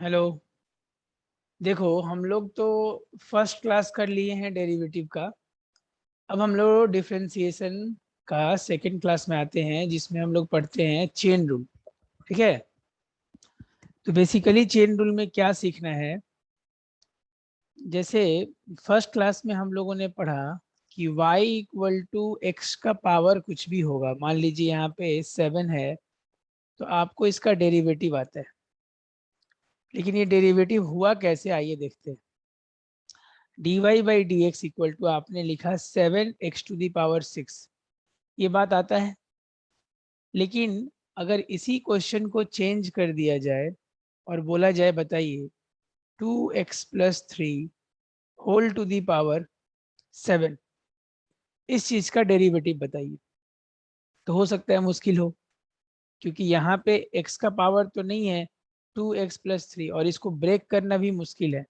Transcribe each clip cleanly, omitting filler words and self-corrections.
Hello. देखो हम लोग तो फर्स्ट क्लास कर लिए हैं डेरिवेटिव का। अब हम लोग डिफरेंशिएशन का सेकंड क्लास में आते हैं जिसमें हम लोग पढ़ते हैं चेन रूल। ठीक है। तो बेसिकली चेन रूल में क्या सीखना है, जैसे फर्स्ट क्लास में हम लोगों ने पढ़ा कि y इक्वल टू एक्स का पावर कुछ भी होगा। मान लीजिए यहाँ पे 7 है तो आपको इसका डेरिवेटिव आता है। लेकिन ये डेरिवेटिव हुआ कैसे, आइए देखते हैं। dy by d x equal to आपने लिखा 7 x⁶ ये बात आता है। लेकिन अगर इसी क्वेश्चन को चेंज कर दिया जाए और बोला जाए बताइए 2x+3 whole to the power 7, इस चीज का डेरिवेटिव बताइए। तो हो सकता है मुश्किल हो, क्योंकि यहाँ पे x का पावर तो नहीं है 2x+3 और इसको ब्रेक करना भी मुश्किल है।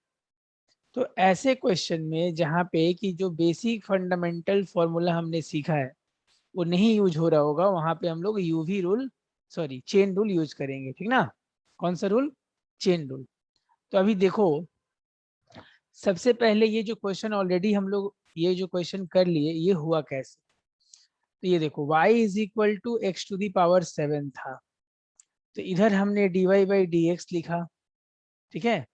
तो ऐसे क्वेश्चन में जहाँ पे कि जो बेसिक फंडामेंटल फॉर्मूला हमने सीखा है वो नहीं यूज हो रहा होगा, वहां पे हम लोग UV rule, sorry chain rule use करेंगे। ठीक ना। कौन सा रूल? Chain rule. तो अभी देखो, सबसे पहले ये जो क्वेश्चन ऑलरेडी हम लोग ये जो क्वेश्चन कर लिए ये हुआ कैसे। तो ये देखो y is equal to x⁶ था। तो इधर हमने dy बाई डी एक्स लिखा। ठीक है।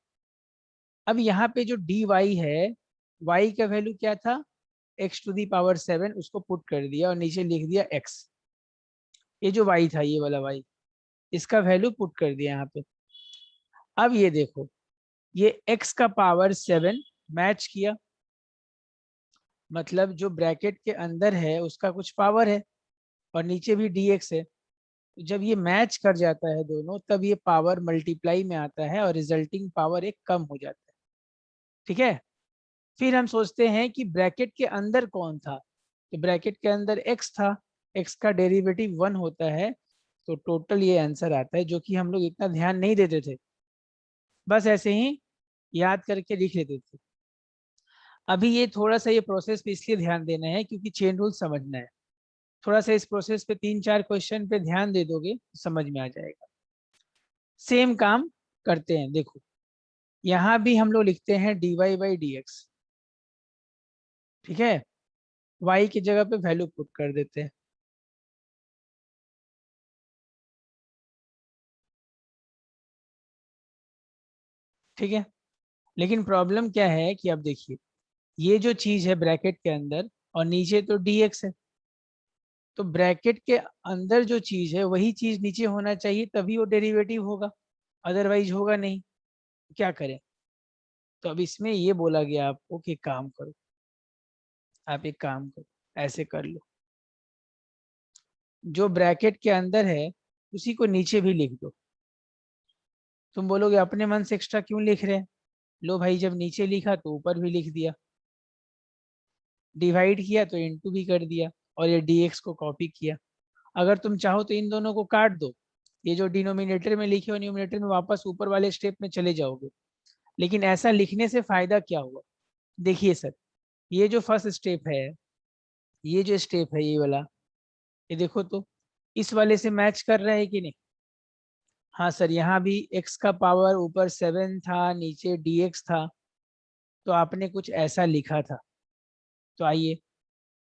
अब यहाँ पे जो dy है, y का वैल्यू क्या था? x⁶ उसको पुट कर दिया और नीचे लिख दिया x। ये जो y था, ये वाला y, इसका वैल्यू पुट कर दिया यहाँ पे। अब ये देखो, ये x का पावर 7 मैच किया, मतलब जो ब्रैकेट के अंदर है उसका कुछ पावर है और नीचे भी dx है। तो जब ये मैच कर जाता है दोनों, तब ये पावर मल्टीप्लाई में आता है और रिजल्टिंग पावर एक कम हो जाता है। ठीक है। फिर हम सोचते हैं कि ब्रैकेट के अंदर कौन था। तो ब्रैकेट के अंदर x था, x का डेरिवेटिव 1 होता है। तो टोटल ये आंसर आता है, जो कि हम लोग इतना ध्यान नहीं देते थे, बस ऐसे ही याद करके लिख लेते थे। अभी ये थोड़ा सा ये प्रोसेस पे इसलिए ध्यान देना है क्योंकि चेन रूल समझना है। थोड़ा सा इस प्रोसेस पे 3-4 क्वेश्चन पे ध्यान दे दोगे तो समझ में आ जाएगा। सेम काम करते हैं, देखो यहाँ भी हम लोग लिखते हैं dy बाई डी एक्स। ठीक है। y की जगह पे वैल्यू पुट कर देते हैं। ठीक है। लेकिन प्रॉब्लम क्या है कि अब देखिए, ये जो चीज है ब्रैकेट के अंदर और नीचे तो dx है। तो ब्रैकेट के अंदर जो चीज है वही चीज नीचे होना चाहिए, तभी वो डेरिवेटिव होगा, अदरवाइज होगा नहीं। क्या करें? तो अब इसमें ये बोला गया आपको कि काम करो, आप एक काम करो, ऐसे कर लो, जो ब्रैकेट के अंदर है उसी को नीचे भी लिख दो। तुम बोलोगे अपने मन से एक्स्ट्रा क्यों लिख रहे हैं? लो भाई, जब नीचे लिखा तो ऊपर भी लिख दिया, डिवाइड किया तो इनटू भी कर दिया, और ये dx को कॉपी किया। अगर तुम चाहो तो इन दोनों को काट दो, ये जो डिनोमिनेटर में लिखे हो न्यूमिनेटर में वापस ऊपर वाले स्टेप में चले जाओगे। लेकिन ऐसा लिखने से फायदा क्या हुआ? देखिए सर, ये जो फर्स्ट स्टेप है, ये जो स्टेप है ये वाला, ये देखो तो इस वाले से मैच कर रहा है कि नहीं? हाँ सर, यहाँ भी x का पावर ऊपर 7 था, नीचे dx था। तो आपने कुछ ऐसा लिखा था। तो आइए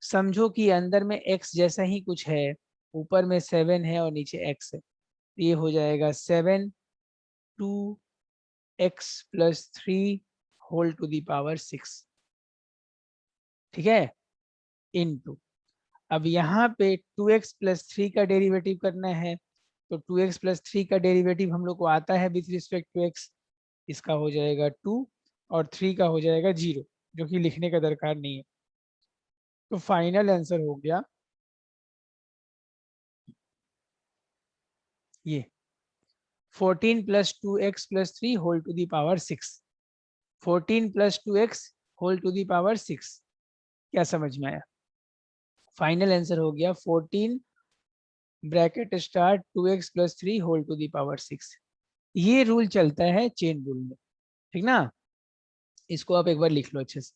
समझो कि अंदर में x जैसा ही कुछ है, ऊपर में 7 है और नीचे x है। तो ये हो जाएगा 7 2x+3 whole to the power 6। ठीक है। इनटू, अब यहाँ पे 2x+3 का डेरिवेटिव करना है। तो 2x+3 का डेरिवेटिव हम लोग को आता है विथ रिस्पेक्ट टू x। इसका हो जाएगा 2 और 3 का हो जाएगा 0, जो कि लिखने का दरकार नहीं है। तो फाइनल आंसर हो गया ये 14 + 2x+3 whole to the power 6। 14 + 2x whole to the power 6। क्या समझ में आया? फाइनल आंसर हो गया 14 bracket start 2x+3 whole to the power 6। ये रूल चलता है चेन रूल में। ठीक ना। इसको आप एक बार लिख लो अच्छे से।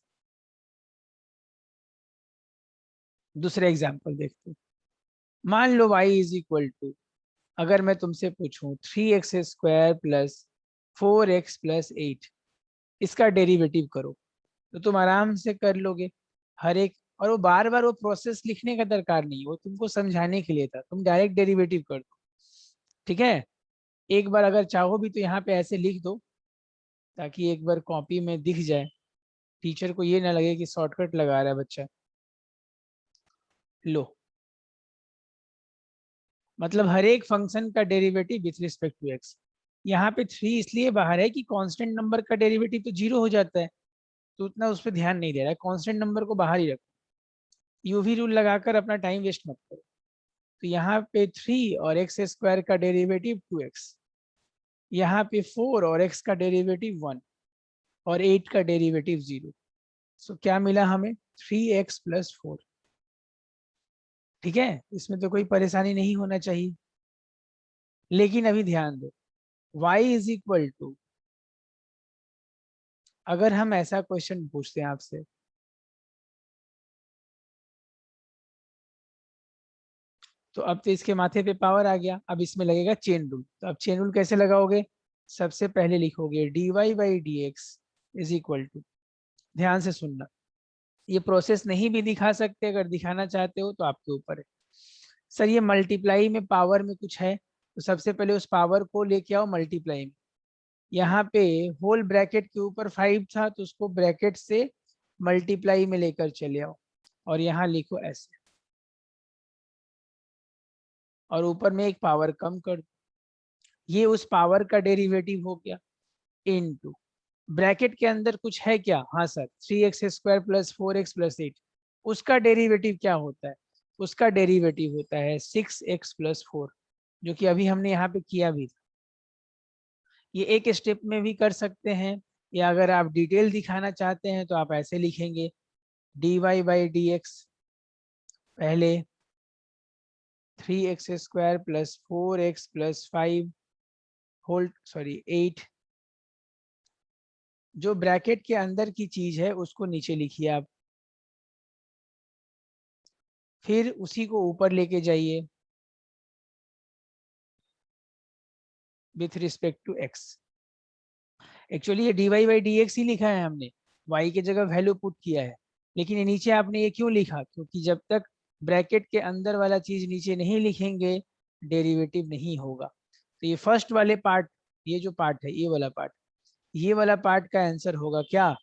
दूसरे एग्जाम्पल देखते हैं। मान लो y इज इक्वल टू, अगर मैं तुमसे पूछूं 3x² 4x प्लस 8, इसका डेरिवेटिव करो, तो तुम आराम से कर लोगे हर एक। और वो बार बार वो प्रोसेस लिखने का दरकार नहीं, वो तुमको समझाने के लिए था, तुम डायरेक्ट डेरिवेटिव कर दो। ठीक है, एक बार अगर चाहो भी तो यहाँ पे ऐसे लिख दो, ताकि एक बार कॉपी में दिख जाए, टीचर को ये ना लगे कि शॉर्टकट लगा रहा है बच्चा। लो, मतलब हर एक फंक्शन का derivative with respect to x. यहाँ पे 3 इसलिए बाहर है कि कांस्टेंट नंबर का डेरिवेटिव तो 0 हो जाता है, तो उतना उस पर ध्यान नहीं दे रहा है, कांस्टेंट नंबर को बाहर ही रखो। यूवी रूल लगाकर अपना टाइम वेस्ट मत करो। तो यहाँ पे 3 और एक्स स्क्वायर का डेरिवेटिव 2x, यहाँ पे 4 और x का डेरिवेटिव 1 और 8 का डेरिवेटिव 0। सो क्या मिला हमें? 3x plus 4। ठीक है, इसमें तो कोई परेशानी नहीं होना चाहिए। लेकिन अभी ध्यान दो, y इज इक्वल टू, अगर हम ऐसा क्वेश्चन पूछते हैं आपसे, तो अब तो इसके माथे पे पावर आ गया, अब इसमें लगेगा चेन रूल। तो अब चेन रूल कैसे लगाओगे? सबसे पहले लिखोगे dy by d x is equal to, ध्यान से सुनना, ये प्रोसेस नहीं भी दिखा सकते, अगर दिखाना चाहते हो तो आपके ऊपर है। सर ये मल्टीप्लाई में पावर में कुछ है, तो सबसे पहले उस पावर को लेके आओ मल्टीप्लाई में। यहाँ पे होल ब्रैकेट के ऊपर 5 था, तो उसको ब्रैकेट से मल्टीप्लाई में लेकर चले आओ, और यहाँ लिखो ऐसे, और ऊपर में एक पावर कम कर दो, ये उस पावर का डेरिवेटिव हो गया, इनटू ब्रैकेट के अंदर कुछ है क्या? हाँ sir, 3x square plus 4x plus 8, उसका डेरिवेटिव क्या होता है? उसका डेरिवेटिव होता है 6x प्लस 4, जो कि अभी हमने यहाँ पे किया भी था। ये एक स्टेप में भी कर सकते हैं, या अगर आप डिटेल दिखाना चाहते हैं तो आप ऐसे लिखेंगे dy बाई डी एक्स, पहले 3x square plus 4x plus 5 whole 8, जो ब्रैकेट के अंदर की चीज है उसको नीचे लिखिए आप, फिर उसी को ऊपर लेके जाइए with respect to x. Actually ये dy बाई डी एक्स ही लिखा है हमने, y की जगह वैल्यू पुट किया है, लेकिन ये नीचे आपने ये क्यों लिखा? क्योंकि जब तक ब्रैकेट के अंदर वाला चीज नीचे नहीं लिखेंगे, डेरिवेटिव नहीं होगा। तो ये फर्स्ट वाले पार्ट, ये जो पार्ट है, ये वाला पार्ट, ये वाला पार्ट का आंसर होगा क्या?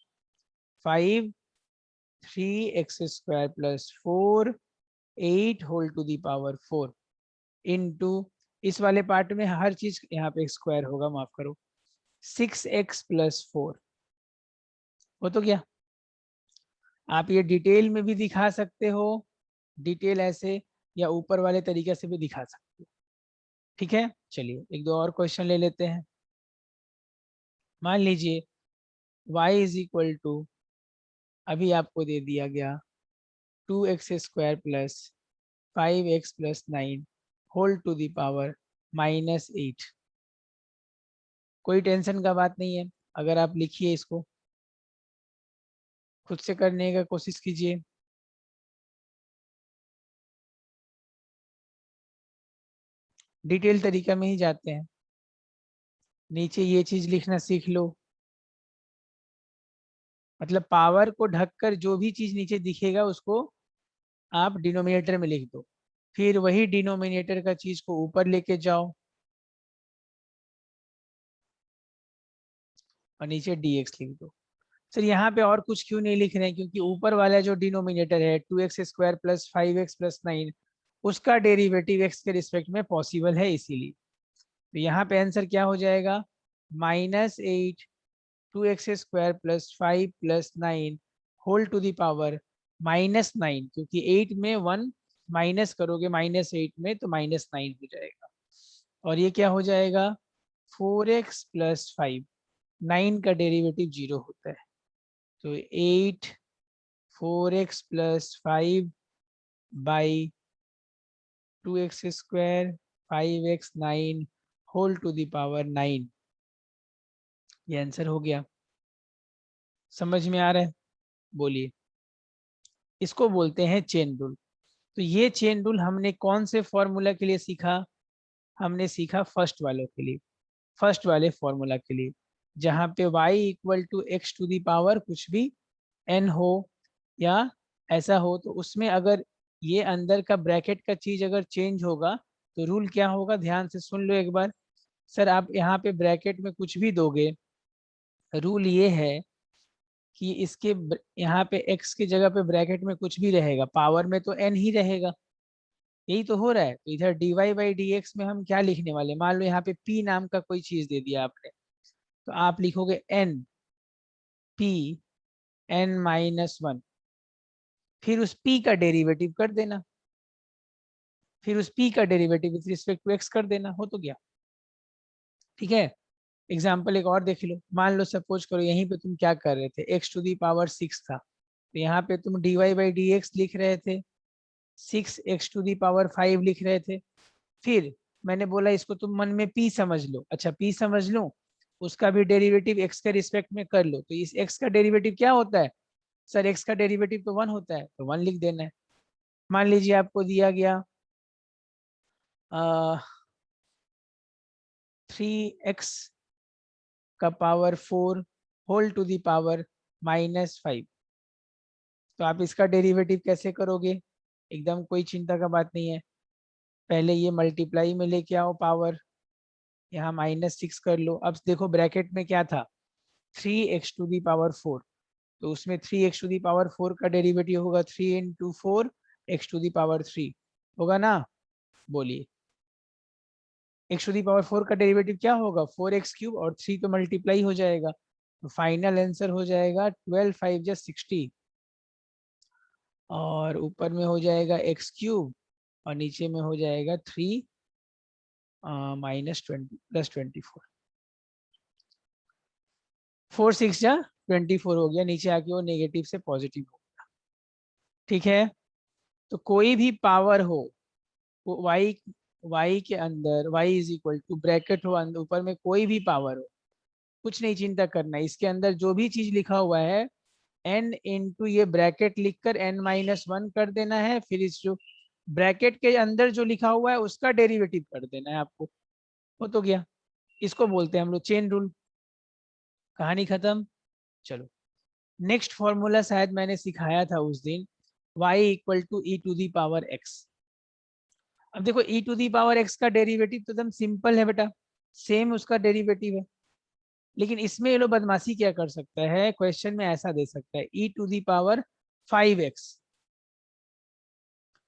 5 3x square plus 4 8 whole to the power 4 into, इस वाले पार्ट में हर चीज यहाँ पे स्क्वायर होगा, माफ करो, 6x प्लस 4। वो तो क्या, आप ये डिटेल में भी दिखा सकते हो, डिटेल ऐसे, या ऊपर वाले तरीके से भी दिखा सकते हो। ठीक है, चलिए एक दो और क्वेश्चन ले लेते हैं। मान लीजिए y इज इक्वल टू, अभी आपको दे दिया गया 2x square plus 5x plus 9 whole to the power -8। कोई टेंशन का बात नहीं है, अगर आप लिखिए इसको, खुद से करने का कोशिश कीजिए। डिटेल तरीका में ही जाते हैं, नीचे ये चीज लिखना सीख लो, मतलब पावर को ढककर जो भी चीज नीचे दिखेगा उसको आप डिनोमिनेटर में लिख दो, फिर वही डिनोमिनेटर का चीज को ऊपर लेके जाओ और नीचे dx लिख दो। सर यहाँ पे और कुछ क्यों नहीं लिख रहे हैं? क्योंकि ऊपर वाला जो डिनोमिनेटर है 2x square plus 5x plus 9, उसका डेरिवेटिव x के रिस्पेक्ट में पॉसिबल है, इसीलिए। तो यहाँ पे आंसर क्या हो जाएगा? -8 2x square plus 5 plus 9 whole to the power -9, क्योंकि 8 में 1 माइनस करोगे -8 में तो -9 हो जाएगा, और ये क्या हो जाएगा? 4x प्लस 5, 9 का डेरिवेटिव 0 होता है, तो 8 4x plus 5 by 2x square 5x 9 whole to the power 9, ये आंसर हो गया। समझ में आ रहा है? बोलिए। इसको बोलते हैं चेन रूल। तो ये चेन रूल हमने कौन से फॉर्मूला के लिए सीखा? हमने सीखा फर्स्ट वालों के लिए, फर्स्ट वाले फॉर्मूला के लिए। जहाँ पे y equal to x to the power कुछ भी n हो या ऐसा हो, तो उसमें अगर ये अंदर का ब्रैकेट का चीज अगर चेंज होगा तो रूल क्या होगा, ध्यान से सुन लो एक बार। सर आप यहाँ पे ब्रैकेट में कुछ भी दोगे, रूल ये है कि यहाँ पे x की जगह पे ब्रैकेट में कुछ भी रहेगा, पावर में तो n ही रहेगा। यही तो हो रहा है। तो इधर dy बाई डी एक्स में हम क्या लिखने वाले, मान लो यहाँ पे p नाम का कोई चीज दे दिया आपने, तो आप लिखोगे n p n-1, फिर उस p का डेरिवेटिव कर देना, फिर उस p का derivative with respect to x कर देना, हो तो गया। ठीक है। एग्जाम्पल एक और देख लो, मान लो सपोज करो यहीं पे तुम क्या कर रहे थे, x टू दी पावर 6 था, तो यहाँ पे तुम dy बाई डी एक्स लिख रहे थे, 6x टू दी पावर 5 लिख रहे थे। फिर मैंने बोला इसको तुम मन में p समझ लो, अच्छा p समझ लो, उसका भी डेरिवेटिव x के रिस्पेक्ट में कर लो, तो इस x का डेरिवेटिव क्या होता है, सर x का डेरिवेटिव तो 1 होता है, तो 1 लिख देना है। मान लीजिए आपको दिया गया 3x का power 4 whole to the power -5, तो आप इसका डेरिवेटिव कैसे करोगे, एकदम कोई चिंता का बात नहीं है। पहले ये मल्टीप्लाई में लेके आओ पावर, यहाँ -6 कर लो। अब देखो ब्रैकेट में क्या था, 3x टू दी पावर 4, तो उसमें 3x टू दी पावर 4 का डेरिवेटिव होगा 3 into 4 x to the power 3 होगा ना, बोलिए। x टू दी पावर 4 का डेरिवेटिव क्या होगा, 4x क्यूब, और 3 तो मल्टीप्लाई हो जाएगा, तो फाइनल आंसर हो जाएगा 12 5 जा 60, और ऊपर में हो जाएगा एक्स क्यूब, और नीचे में हो जाएगा 3 -20 +24, 4 6 जा 24 हो गया, नीचे आके वो नेगेटिव से पॉजिटिव हो गया। ठीक है। तो कोई भी पावर हो, वो y के अंदर y is equal to bracket हो, अंदर ऊपर में कोई भी पावर हो, कुछ नहीं चिंता करना, इसके अंदर जो भी चीज लिखा हुआ है n इंटू ये ब्रैकेट लिखकर n-1 कर देना है, फिर इस जो ब्रैकेट के अंदर जो लिखा हुआ है उसका डेरिवेटिव कर देना है आपको, हो तो गया। इसको बोलते हैं हम लोग चेन रूल, कहानी खत्म। चलो नेक्स्ट फॉर्मूला शायद मैंने सिखाया था उस दिन, y equal to e to the power x। अब देखो e to the power x का डेरिवेटिव तो एकदम सिंपल है बेटा, सेम उसका डेरिवेटिव है, लेकिन इसमें ये लोग बदमाशी क्या कर सकता है, क्वेश्चन में ऐसा दे सकता है ई टू दी पावर 5x।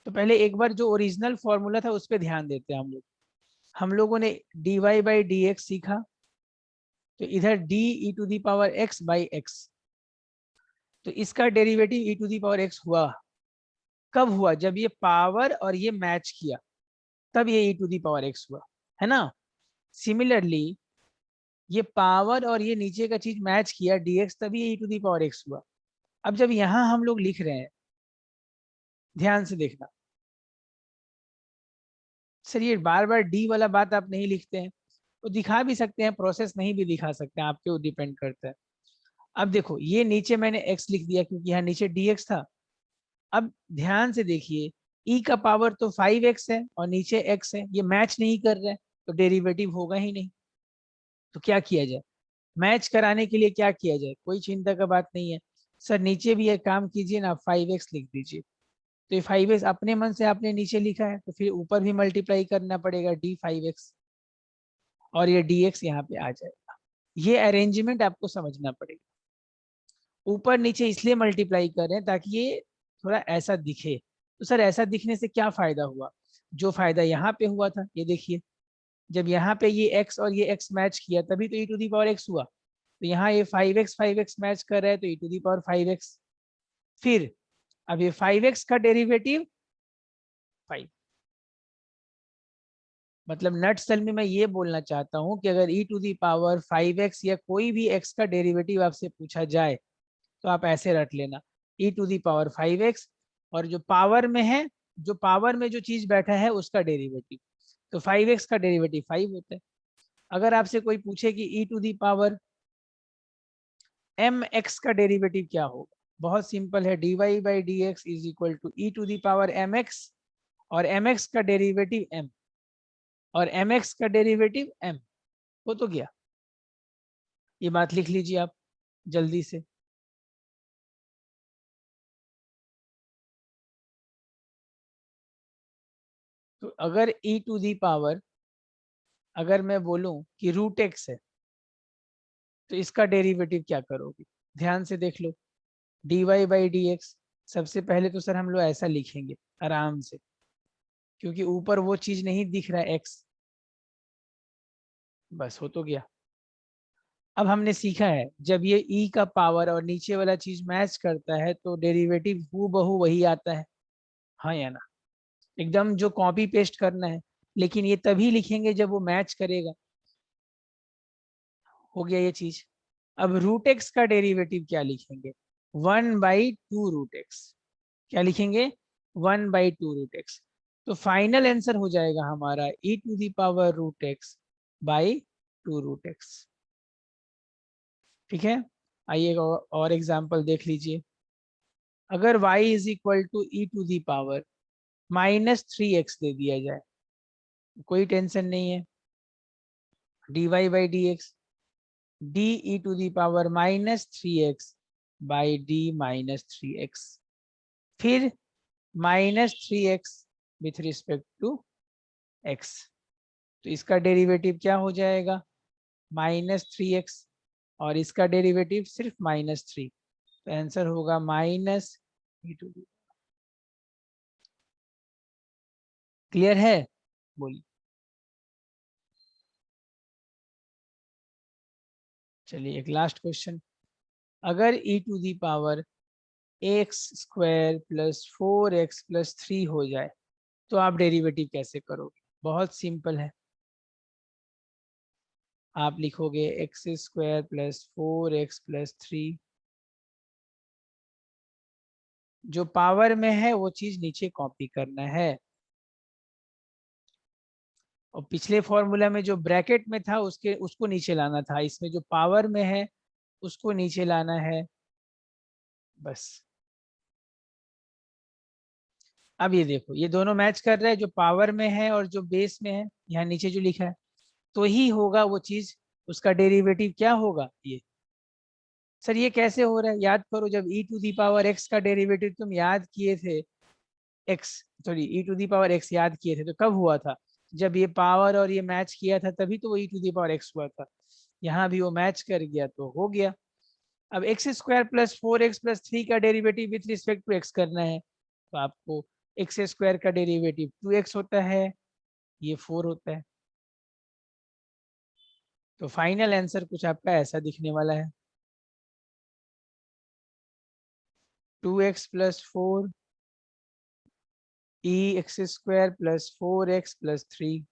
तो पहले एक बार जो ओरिजिनल फॉर्मूला था उस पर ध्यान देते हैं हम लोग। हम लोगों ने dy बाई डी एक्स सीखा, तो इधर d e to the power x by x, तो इसका derivative e to the power x हुआ, कब हुआ, जब ये पावर और ये मैच किया, तब ये ई टू दी पावर x हुआ, है ना। सिमिलरली ये पावर और ये नीचे का चीज मैच किया dx, तभी ये ई टू दी पावर x हुआ। अब जब यहाँ हम लोग लिख रहे हैं, ध्यान से देखना, सर ये बार बार डी वाला बात आप नहीं लिखते हैं, तो दिखा भी सकते हैं, प्रोसेस नहीं भी दिखा सकते हैं, आपके ऊपर डिपेंड करता है। अब देखो ये नीचे मैंने x लिख दिया क्योंकि यहाँ नीचे dx था। अब ध्यान से देखिए, e का पावर तो 5x है और नीचे x है, ये मैच नहीं कर रहा है, तो डेरिवेटिव होगा ही नहीं। तो क्या किया जाए, मैच कराने के लिए क्या किया जाए, कोई चिंता का बात नहीं है। सर नीचे भी एक काम कीजिए ना, 5x लिख दीजिए, तो ये 5x अपने मन से आपने नीचे लिखा है, तो फिर ऊपर भी मल्टीप्लाई करना पड़ेगा d5x, और ये dx यहाँ पे आ जाएगा। ये अरेंजमेंट आपको समझना पड़ेगा, ऊपर नीचे इसलिए मल्टीप्लाई कर रहे हैं ताकि ये थोड़ा ऐसा दिखे। तो सर ऐसा दिखने से क्या फायदा हुआ, जो फायदा यहाँ पे हुआ था, ये देखिए, जब यहाँ पे ये x और ये x मैच किया तभी तो e to the power x हुआ, तो यहाँ ये 5x मैच कर रहा है, तो e to the power 5x। फिर अब ये 5x का डेरिवेटिव 5, मतलब नट सल में मैं ये बोलना चाहता हूँ कि अगर e to the power 5x या कोई भी x का डेरिवेटिव आपसे पूछा जाए, तो आप ऐसे रट लेना, e to the power 5x, और जो पावर में है, जो पावर में जो चीज बैठा है उसका डेरिवेटिव, तो 5x का डेरिवेटिव 5 होता है। अगर आपसे कोई पूछे कि e to the power mx का डेरिवेटिव क्या होगा, बहुत सिंपल है, dy by d x is equal to e to the power mx, और mx का डेरिवेटिव m, और mx का डेरिवेटिव m, हो तो गया। ये बात लिख लीजिए आप जल्दी से। तो अगर e टू दी पावर, अगर मैं बोलूं कि रूट एक्स है, तो इसका डेरिवेटिव क्या करोगे? ध्यान से देख लो। dy बाई डी एक्स, सबसे पहले तो सर हम लोग ऐसा लिखेंगे आराम से, क्योंकि ऊपर वो चीज नहीं दिख रहा है x। बस हो तो गया। अब हमने सीखा है जब ये e का पावर और नीचे वाला चीज मैच करता है तो डेरिवेटिव हूबहू वही आता है, हाँ या ना? एकदम जो कॉपी पेस्ट करना है, लेकिन ये तभी लिखेंगे जब वो मैच करेगा। हो गया ये चीज। अब रूट एक्स का डेरिवेटिव क्या लिखेंगे? 1/2 रूट एक्स। क्या लिखेंगे? 1/2 रूट एक्स। तो फाइनल आंसर हो जाएगा हमारा e⁻√x बाई 2 रूट एक्स। ठीक है, आइए और एग्जांपल देख लीजिए। अगर y is equal to e⁻−3x दे दिया जाए, कोई टेंशन नहीं है। dy by d x, d e⁻−3x by d-3x, फिर -3x with respect to x। तो इसका डेरिवेटिव क्या हो जाएगा? -3x, और इसका डेरिवेटिव सिर्फ -3। तो आंसर होगा -e⁻। क्लियर है? बोलिए। चलिए एक लास्ट क्वेश्चन। अगर e⁻x² प्लस 4x प्लस 3 हो जाए तो आप डेरिवेटिव कैसे करोगे? बहुत सिंपल है। आप लिखोगे x² प्लस 4x प्लस 3, जो पावर में है वो चीज नीचे कॉपी करना है, और पिछले फॉर्मूला में जो ब्रैकेट में था उसके उसको नीचे लाना था, इसमें जो पावर में है उसको नीचे लाना है, बस। अब ये देखो, ये दोनों मैच कर रहा है, जो पावर में है और जो बेस में है, यहाँ नीचे जो लिखा है, तो ही होगा वो चीज। उसका डेरिवेटिव क्या होगा? ये सर ये कैसे हो रहा है? याद करो, जब e⁻x का डेरिवेटिव तुम याद किए थे, एक्स सॉरी e⁻x याद किए थे, तो कब हुआ था? जब ये पावर और ये मैच किया था, तभी तो वो e⁻x हुआ था। यहाँ भी वो मैच कर गया तो हो गया। अब x² प्लस 4x प्लस 3 का derivative with respect to x करना है, तो आपको x² का डेरिवेटिव 2x होता है, ये 4 होता है। तो फाइनल आंसर कुछ आपका ऐसा दिखने वाला है, 2x plus 4 x² plus 4x plus 3।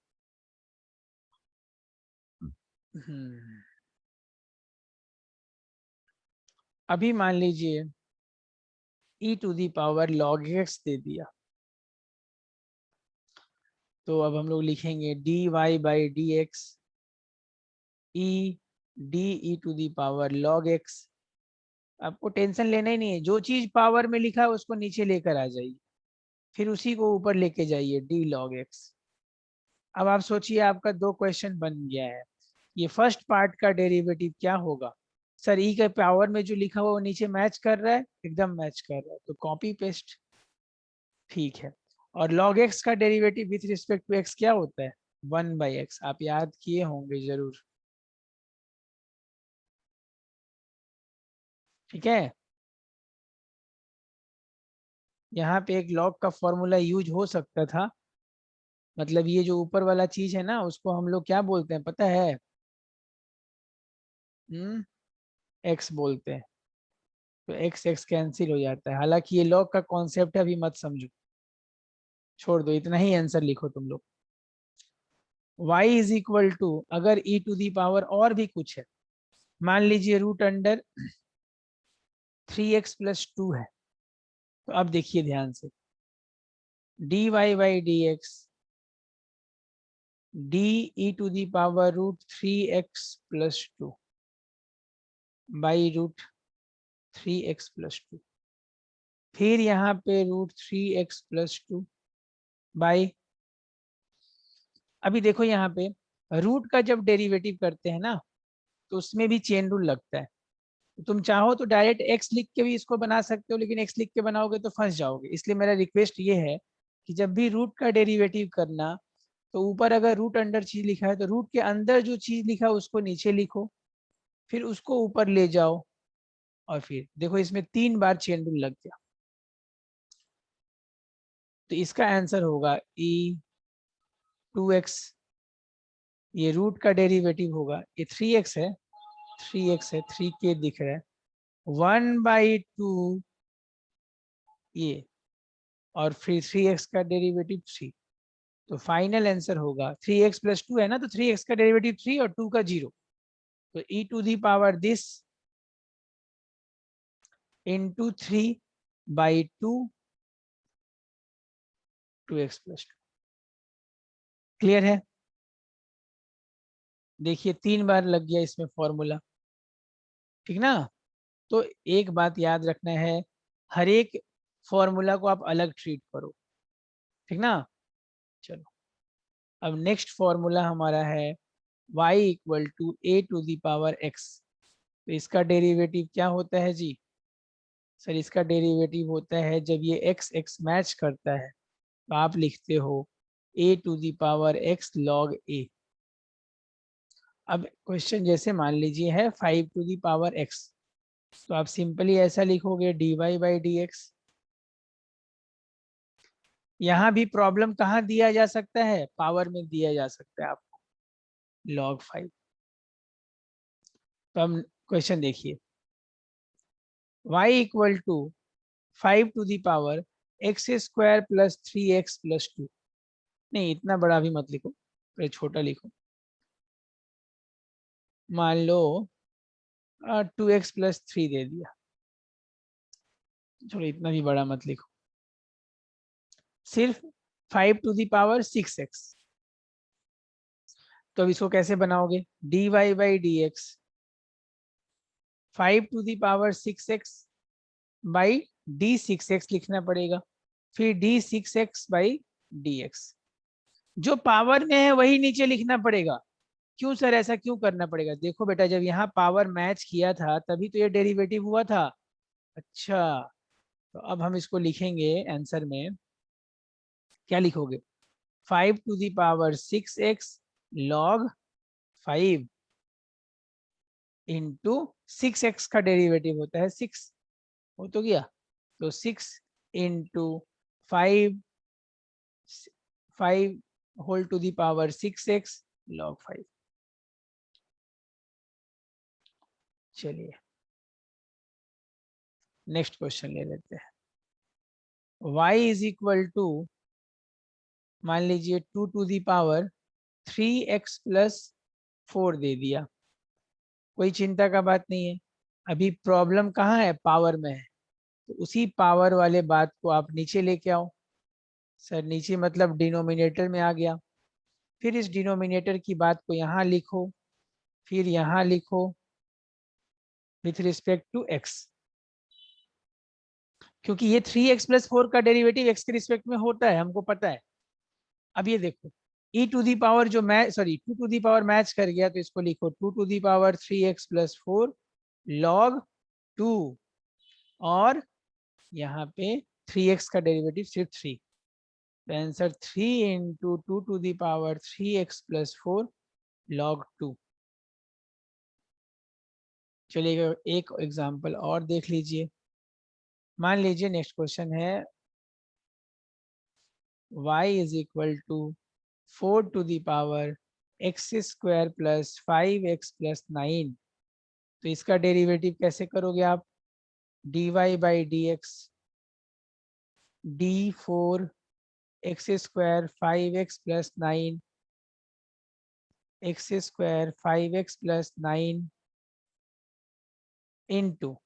अभी मान लीजिए e⁻log x दे दिया, तो अब हम लोग लिखेंगे dy by d x E D e⁻log x। आपको टेंशन लेना ही नहीं है, जो चीज पावर में लिखा है उसको नीचे लेकर आ जाइए, फिर उसी को ऊपर लेके जाइए d-log x। अब आप सोचिए, आपका 2 क्वेश्चन बन गया है। ये फर्स्ट पार्ट का डेरिवेटिव क्या होगा? सर ई के पावर में जो लिखा हुआ वो नीचे मैच कर रहा है, एकदम मैच कर रहा है, तो कॉपी पेस्ट। ठीक है। और log x का derivative with respect to x क्या होता है? 1/x। आप याद किए होंगे जरूर। ठीक है, यहाँ पे एक log का फॉर्मूला यूज हो सकता था, मतलब ये जो ऊपर वाला चीज है ना, उसको हम लोग क्या बोलते हैं पता है? x बोलते हैं। तो x x कैंसिल हो जाता है, हालांकि ये log का कॉन्सेप्ट है, अभी मत समझो, छोड़ दो, इतना ही आंसर लिखो तुम लोग। y इज इक्वल टू, अगर e⁻ और भी कुछ है, मान लीजिए √3x प्लस 2 है, तो अब देखिए ध्यान से, dy by d x D e⁻√3x plus 2 by √3x plus 2, फिर यहाँ पे √3x प्लस 2 बाई, अभी देखो यहाँ पे रूट का जब डेरिवेटिव करते हैं ना, तो उसमें भी चेन रूल लगता है। तो तुम चाहो तो डायरेक्ट एक्स लिख के भी इसको बना सकते हो, लेकिन एक्स लिख के बनाओगे तो फंस जाओगे। इसलिए मेरा रिक्वेस्ट ये है कि जब भी रूट का डेरिवेटिव करना, तो ऊपर अगर रूट अंडर चीज लिखा है तो रूट के अंदर जो चीज लिखा है उसको नीचे लिखो, फिर उसको ऊपर ले जाओ, और फिर देखो इसमें 3 बार चेन रूल लग गया। तो इसका आंसर होगा e2x, ये रूट का डेरिवेटिव होगा, ये 3x है, 3x है, 3k दिख रहा है, 1/2 ये, और फिर 3x का डेरिवेटिव 3। तो फाइनल आंसर होगा 3x + 2 है ना, तो 3x का डेरिवेटिव 3 और 2 का 0। तो e⁻this into 3/2 2x + 2। क्लियर है? देखिए 3 बार लग गया इसमें फॉर्मूला, ठीक ना। तो एक बात याद रखना है, हर एक फॉर्मूला को आप अलग ट्रीट करो, ठीक ना। चलो, अब नेक्स्ट फॉर्मूला हमारा है y = a⁻x। तो इसका डेरिवेटिव क्या होता है जी? सर इसका डेरिवेटिव होता है जब ये x मैच करता है तो आप लिखते हो a⁻x log a। अब क्वेश्चन जैसे मान लीजिए है 5⁻x, तो आप सिंपली ऐसा लिखोगे dy/dx। यहाँ भी प्रॉब्लम कहाँ दिया जा सकता है? पावर में दिया जा सकता है आपको, log 5। तो हम क्वेश्चन देखिए, y = 5⁻x² + 3x + 2। नहीं, इतना बड़ा भी मत लिखो, थोड़ा छोटा लिखो। मान लो 2x + 3 दे दिया, छोड़ो इतना भी बड़ा मत लिखो, सिर्फ 5⁻6x। तो अब इसको कैसे बनाओगे? dy/dx 5⁻6x बाई d6x लिखना पड़ेगा, फिर d6x/dx। जो पावर में है वही नीचे लिखना पड़ेगा। क्यों सर, ऐसा क्यों करना पड़ेगा? देखो बेटा, जब यहाँ पावर मैच किया था तभी तो ये डेरिवेटिव हुआ था। अच्छा, तो अब हम इसको लिखेंगे आंसर में, क्या लिखोगे? 5⁻6x log 5 इंटू 6x का डेरिवेटिव होता है 6, हो तो गया। तो 6 इंटू 5 5 log 5। चलिए नेक्स्ट क्वेश्चन ले लेते हैं। y = मान लीजिए 2⁻3x + 4 दे दिया, कोई चिंता का बात नहीं है। अभी प्रॉब्लम कहाँ है? पावर में है, तो उसी पावर वाले बात को आप नीचे लेके आओ। सर नीचे मतलब डिनोमिनेटर में आ गया, फिर इस डिनोमिनेटर की बात को यहाँ लिखो, फिर यहाँ लिखो विथ रिस्पेक्ट टू x, क्योंकि ये 3x + 4 का डेरिवेटिव x के रिस्पेक्ट में होता है, हमको पता है। अब ये देखो e⁻ जो मैच, सॉरी 2 मैच कर गया, तो इसको लिखो 2⁻3x + 4 log 2, और यहाँ पे 3x का डेरिवेटिव सिर्फ 3। तो आंसर 3 इंटू 2⁻3x + 4 log 2। चलिए एक एग्जांपल और देख लीजिए। मान लीजिए नेक्स्ट क्वेश्चन है y = 4⁻x² + 5x + 9। तो इसका डेरिवेटिव कैसे करोगे आप? dy/dx d4x² 5x + 9 x² 5x + 9 into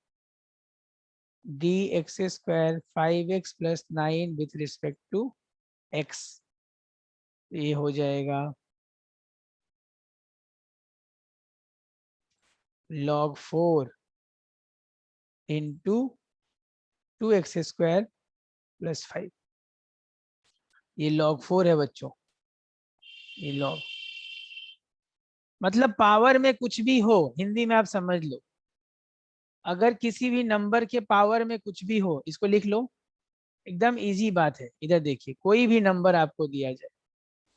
dx² 5x + 9 with respect to x। ये हो जाएगा log 4 इंटू 2x² + 5। ये log 4 है बच्चों, ये log। मतलब पावर में कुछ भी हो, हिंदी में आप समझ लो, अगर किसी भी नंबर के पावर में कुछ भी हो, इसको लिख लो। एकदम इजी बात है, इधर देखिए, कोई भी नंबर आपको दिया जाए,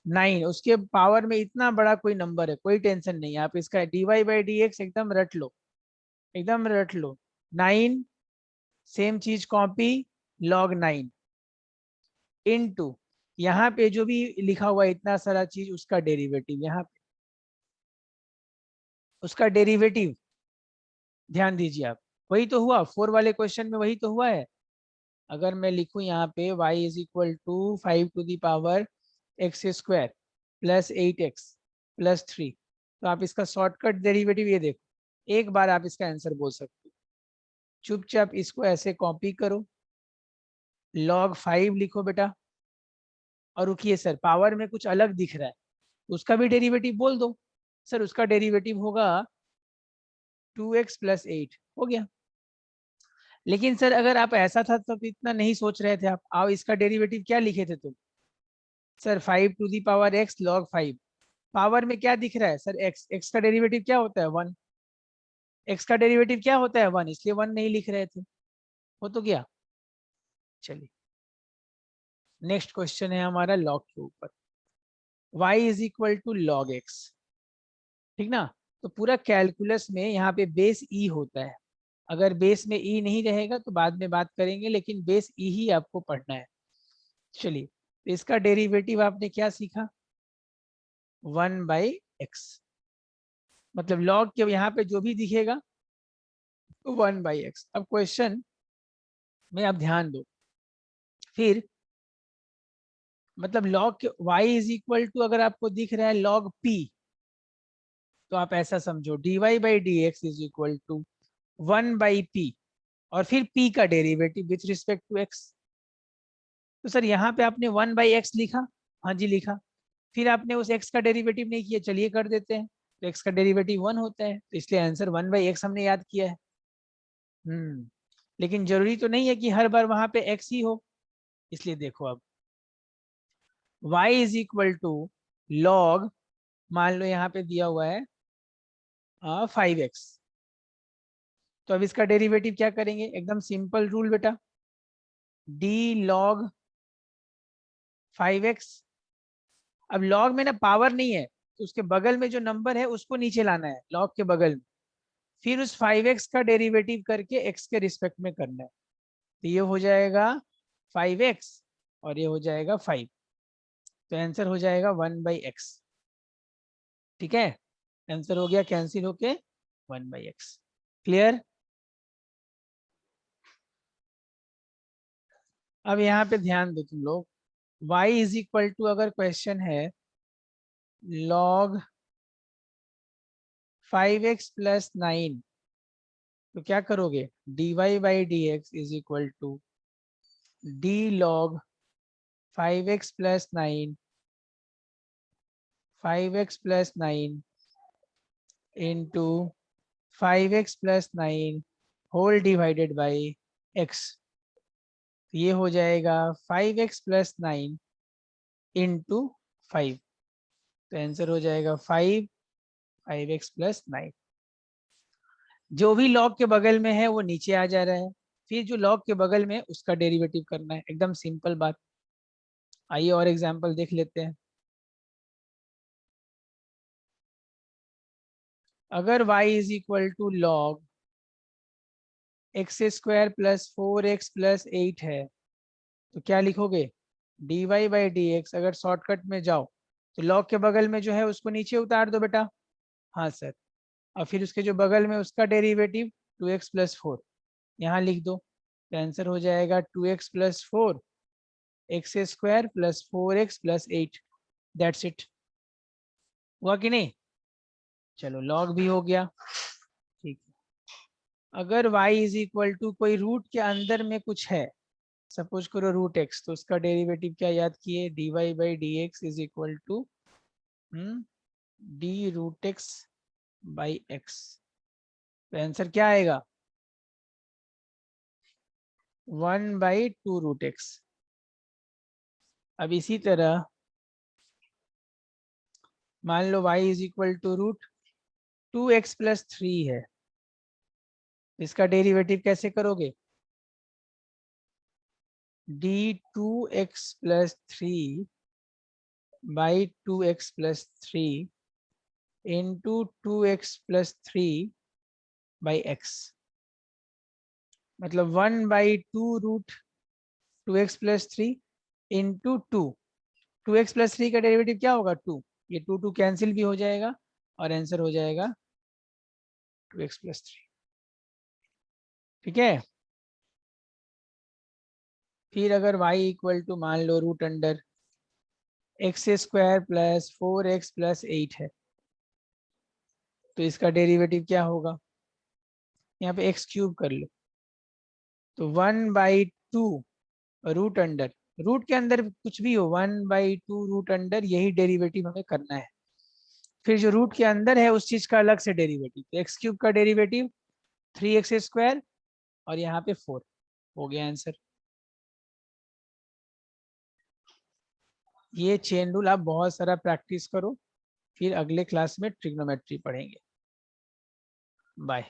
9, उसके पावर में इतना बड़ा कोई नंबर है, कोई टेंशन नहीं, आप इसका dy/dx एकदम रट लो, एकदम रट लो। 9, सेम चीज कॉपी, log 9 इनटू, यहाँ पे जो भी लिखा हुआ है इतना सारा चीज, उसका डेरिवेटिव, यहाँ पे उसका डेरिवेटिव, ध्यान दीजिए आप, वही तो हुआ 4 वाले क्वेश्चन में, वही तो हुआ है। अगर मैं लिखूं यहाँ पे y is equal to 5 to the power x² plus 8x plus 3, तो आप इसका शॉर्टकट डेरिवेटिव ये देखो, एक बार आप इसका आंसर बोल सकते हो। चुपचाप इसको ऐसे कॉपी करो, log 5 लिखो बेटा, और रुकिए सर पावर में कुछ अलग दिख रहा है, उसका भी डेरिवेटिव बोल दो। सर उसका डेरिवेटिव होगा 2x प्लस 8, हो गया। लेकिन सर अगर आप ऐसा था तो इतना नहीं सोच रहे थे आप, आओ इसका डेरिवेटिव क्या लिखे थे तुम? Sir 5 to the power x log 5, power में क्या दिख रहा है सर? x का डेरिवेटिव क्या होता है? 1, x का डेरिवेटिव क्या होता है? 1, इसलिए 1 नहीं लिख रहे थे, हो तो गया। चलिए नेक्स्ट क्वेश्चन है हमारा लॉग के ऊपर, y is equal to log x, ठीक ना? तो पूरा कैलकुलस में यहाँ पे बेस ई होता है, अगर बेस में ई नहीं रहेगा तो बाद में बात करेंगे, लेकिन बेस ई ही आपको पढ़ना है। चलिए, तो इसका डेरिवेटिव आपने क्या सीखा? 1/x, मतलब लॉग के यहाँ पे जो भी दिखेगा 1/x। अब क्वेश्चन में आप ध्यान दो, फिर मतलब लॉग के y इज इक्वल टू, अगर आपको दिख रहा है log p, तो आप ऐसा समझो dy/dx is equal to 1/p, और फिर p का derivative with respect to x। तो सर यहाँ पे आपने 1/x लिखा, हाँ जी लिखा, फिर आपने उस x का डेरिवेटिव नहीं किया, चलिए कर देते हैं, तो x का डेरिवेटिव 1 होता है, तो इसलिए आंसर 1/x हमने याद किया है। लेकिन जरूरी तो नहीं है कि हर बार वहां पे x ही हो, इसलिए देखो अब y is equal to log, मान लो यहाँ पे दिया हुआ है 5x, तो अब इसका डेरिवेटिव क्या करेंगे? एकदम सिंपल रूल बेटा, d log 5x। अब लॉग में ना पावर नहीं है, तो उसके बगल में जो नंबर है उसको नीचे लाना है लॉग के बगल में, फिर उस 5x का डेरिवेटिव करके x के रिस्पेक्ट में करना है, तो ये हो जाएगा 5x और ये हो जाएगा 5, तो आंसर हो जाएगा 1/x। ठीक है, आंसर हो गया कैंसिल होके 1/x। क्लियर? अब यहाँ पे ध्यान दो तुम लोग, y इज इक्वल टू, अगर क्वेश्चन है log 5x प्लस 9, तो क्या करोगे? dy/dx is equal to d log 5x plus 9, 5x plus 9 into 5x plus 9 whole divided by x, ये हो जाएगा 5x प्लस 9 इंटू 5, तो आंसर हो जाएगा 5x प्लस 9। जो भी लॉग के बगल में है वो नीचे आ जा रहा है, फिर जो लॉग के बगल में उसका डेरिवेटिव करना है, एकदम सिंपल बात। आइए और एग्जांपल देख लेते हैं। अगर y is equal to log x² plus 4x plus 8 है, तो क्या लिखोगे? dy/dx, अगर शॉर्टकट में जाओ तो लॉग के बगल में जो है उसको नीचे उतार दो बेटा, हाँ सर, और फिर उसके जो बगल में उसका डेरिवेटिव 2x प्लस 4 यहाँ लिख दो, तो आंसर हो जाएगा 2x plus 4 x² plus 4x plus 8, that's it. हुआ कि नहीं? चलो लॉग भी हो गया, ठीक है। अगर y इज इक्वल टू कोई रूट के अंदर में कुछ है, सपोज करो रूट x, तो उसका डेरिवेटिव क्या याद किए? dy/dx is equal to d root x by x, तो आंसर क्या आएगा? 1/2 रूट x। अब इसी तरह मान लो y is equal to root 2x plus 3 है, इसका डेरिवेटिव कैसे करोगे? d2x plus 3 by 2x plus 3 into 2x plus 3 by x, मतलब 1/2 root 2x plus 3 into 2x plus 3 का डेरिवेटिव क्या होगा? 2, ये 2 कैंसिल भी हो जाएगा और आंसर हो जाएगा 2x प्लस 3। ठीक है, फिर अगर y इक्वल टू मान लो root under x square plus 4x plus 8 है, तो इसका डेरिवेटिव क्या होगा? यहाँ पे x क्यूब कर लो, तो 1/2 रूट अंडर, रूट के अंदर कुछ भी हो, 1/2 रूट अंडर, यही डेरिवेटिव हमें करना है। फिर जो रूट के अंदर है उस चीज का अलग से डेरिवेटिव, तो एक्स क्यूब का डेरिवेटिव 3x स्क्वायर और यहाँ पे 4, हो गया आंसर। ये चेन रूल आप बहुत सारा प्रैक्टिस करो, फिर अगले क्लास में ट्रिग्नोमेट्री पढ़ेंगे। बाय।